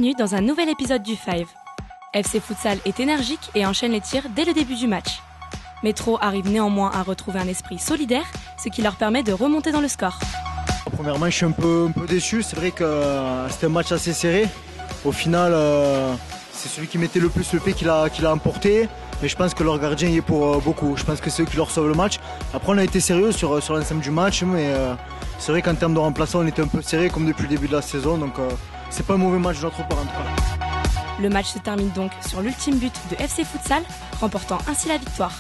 Bienvenue dans un nouvel épisode du Five. FC Futsal est énergique et enchaîne les tirs dès le début du match. Métro arrive néanmoins à retrouver un esprit solidaire, ce qui leur permet de remonter dans le score. Premièrement, je suis un peu déçu. C'est vrai que c'était un match assez serré. Au final, c'est celui qui mettait le plus le pied qui l'a emporté. Mais je pense que leur gardien y est pour beaucoup. Je pense que c'est eux qui leur sauvent le match. Après, on a été sérieux sur l'ensemble du match. Mais c'est vrai qu'en termes de remplaçants, on était un peu serré comme depuis le début de la saison. Donc c'est pas un mauvais match de notre part en tout cas. Le match se termine donc sur l'ultime but de FC Futsal, remportant ainsi la victoire.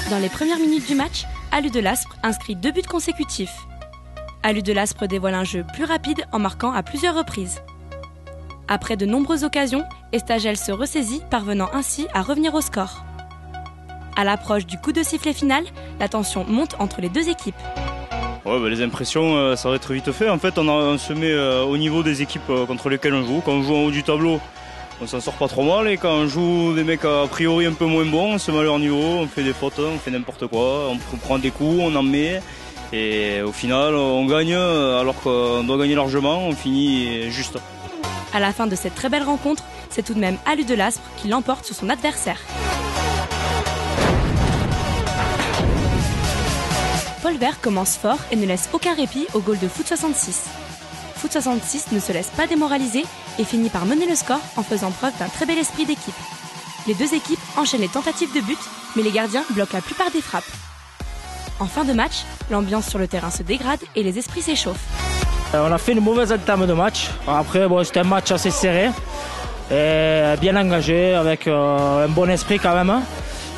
Dans les premières minutes du match, Alu de l'Aspre inscrit 2 buts consécutifs. Alu de l'Aspre dévoile un jeu plus rapide en marquant à plusieurs reprises. Après de nombreuses occasions, Estagel se ressaisit, parvenant ainsi à revenir au score. À l'approche du coup de sifflet final, la tension monte entre les deux équipes. Ouais, les impressions, ça va être vite fait. En fait, on se met au niveau des équipes contre lesquelles on joue. Quand on joue en haut du tableau, on s'en sort pas trop mal. Et quand on joue des mecs a priori un peu moins bons, on se met à leur niveau, on fait des fautes, on fait n'importe quoi. On prend des coups, on en met. Et au final, on gagne alors qu'on doit gagner largement. On finit juste. À la fin de cette très belle rencontre, c'est tout de même Alu de l'Aspre qui l'emporte sur son adversaire. Paul Vert commence fort et ne laisse aucun répit au goal de Foot 66. Foot 66 ne se laisse pas démoraliser et finit par mener le score en faisant preuve d'un très bel esprit d'équipe. Les deux équipes enchaînent les tentatives de but, mais les gardiens bloquent la plupart des frappes. En fin de match, l'ambiance sur le terrain se dégrade et les esprits s'échauffent. On a fait une mauvaise entame de match. Après, c'était un match assez serré, et bien engagé, avec un bon esprit quand même.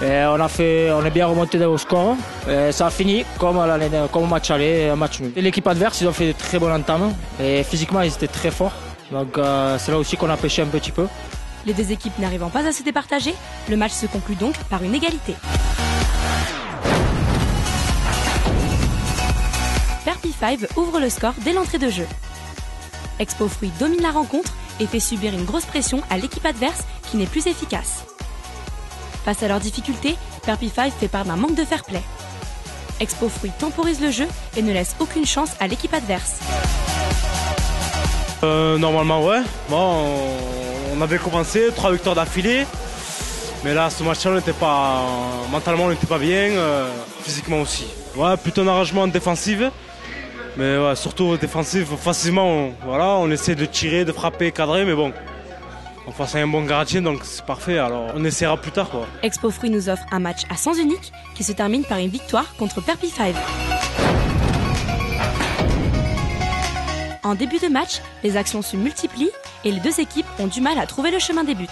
Et on est bien remonté au score. Et ça a fini comme au match aller, un match nul. L'équipe adverse, ils ont fait de très bonnes entames. Et physiquement, ils étaient très forts. Donc c'est là aussi qu'on a pêché un petit peu. Les deux équipes n'arrivant pas à se départager, le match se conclut donc par une égalité. Perpy 5 ouvre le score dès l'entrée de jeu. Expo Fruits domine la rencontre et fait subir une grosse pression à l'équipe adverse qui n'est plus efficace. Face à leurs difficultés, Perpy 5 fait part d'un manque de fair play. Expo Fruits temporise le jeu et ne laisse aucune chance à l'équipe adverse. Normalement ouais. Bon, on avait commencé 3 victoires d'affilée. Mais là ce match-là mentalement on n'était pas bien, physiquement aussi. Ouais, plutôt un arrangement défensif. Mais ouais, surtout défensif, facilement on essaie de tirer, de frapper, cadrer, mais bon. En face à un bon gardien, donc c'est parfait, alors on essaiera plus tard quoi. Expo Fruits nous offre un match à sens unique qui se termine par une victoire contre Perpy 5. En début de match, les actions se multiplient et les deux équipes ont du mal à trouver le chemin des buts.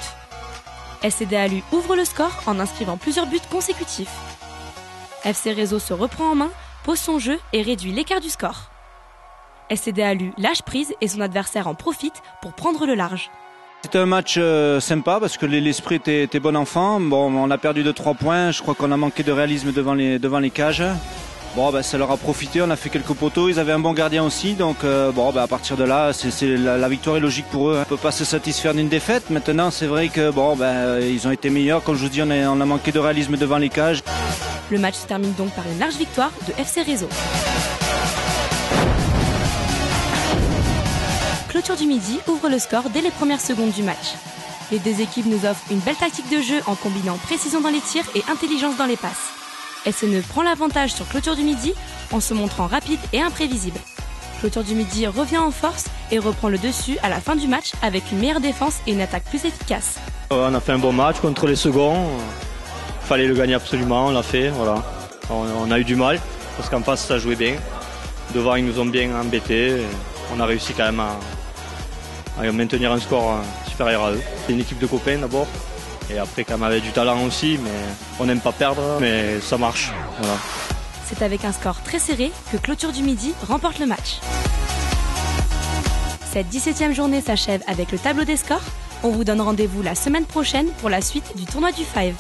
SCD Alu ouvre le score en inscrivant plusieurs buts consécutifs. FC Réseau se reprend en main, pose son jeu et réduit l'écart du score. SCD Alu lâche prise et son adversaire en profite pour prendre le large. C'était un match sympa parce que l'esprit était bon enfant. Bon, on a perdu de 3 points. Je crois qu'on a manqué de réalisme devant les cages. Bon, ça leur a profité. On a fait quelques poteaux. Ils avaient un bon gardien aussi. Donc, à partir de là, la victoire est logique pour eux. On ne peut pas se satisfaire d'une défaite. Maintenant, c'est vrai que ils ont été meilleurs. Comme je vous dis, on a manqué de réalisme devant les cages. Le match se termine donc par une large victoire de FC Réseau. Clôture du Midi ouvre le score dès les premières secondes du match. Les deux équipes nous offrent une belle tactique de jeu en combinant précision dans les tirs et intelligence dans les passes. SNE prend l'avantage sur Clôture du Midi en se montrant rapide et imprévisible. Clôture du Midi revient en force et reprend le dessus à la fin du match avec une meilleure défense et une attaque plus efficace. On a fait un bon match contre les seconds. Fallait le gagner absolument, on l'a fait. Voilà. On a eu du mal parce qu'en face ça jouait bien. Devant ils nous ont bien embêtés. On a réussi quand même à maintenir un score supérieur à eux. C'est une équipe de copains d'abord. Et après quand même avec du talent aussi, mais on n'aime pas perdre, mais ça marche. Voilà. C'est avec un score très serré que Clôture du Midi remporte le match. Cette 17e journée s'achève avec le tableau des scores. On vous donne rendez-vous la semaine prochaine pour la suite du tournoi du Five.